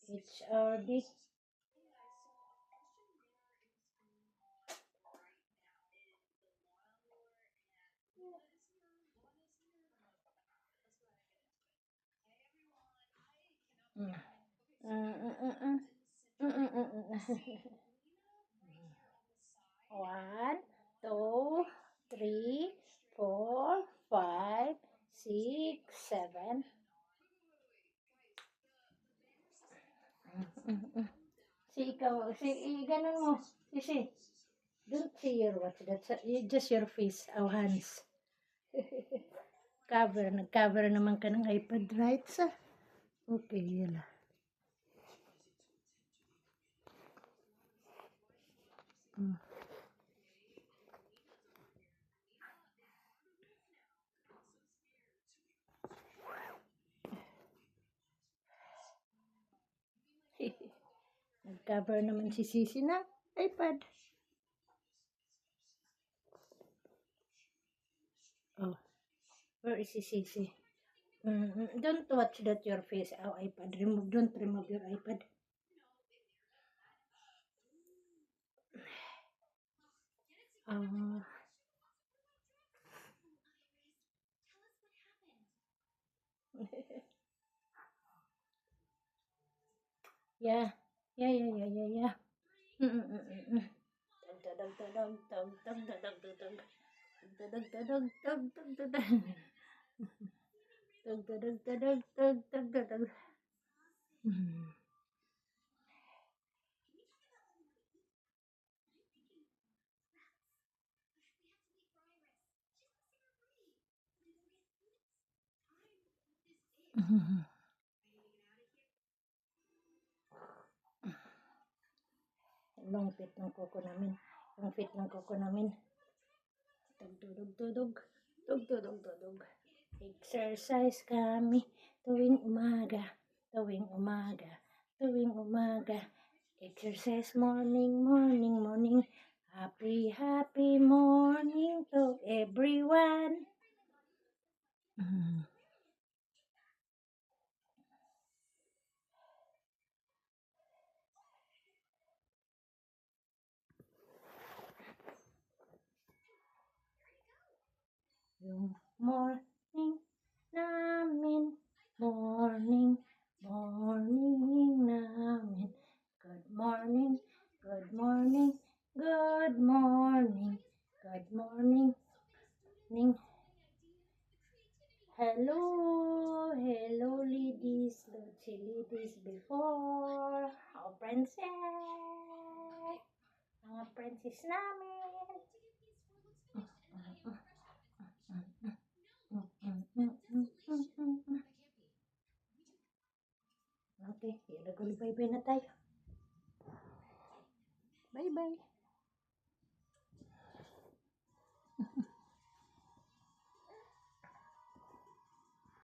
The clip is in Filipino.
HRD. One, two, three, 4, 5, 6, 7. Ganun mo. Sisi. Don't see your watch. That's just your face. Our hands. Nag-cover naman ka ng iPad, right? Okay, yala. Nag-cover naman si Sisi ng iPad. Oh, where is si Sisi? Don't watch that your face. Our iPad. Don't remove your iPad. Yeah. Long fit ng kuko namin. Long fit ng kuko namin. Tugtudog. Exercise kami tuwing umaga. Exercise morning. Happy morning to everyone. Yung morning namin. Good morning. Hello, ladies before. Our princess. Mga princess namin. Okay, bye-bye na tayo. Bye-bye.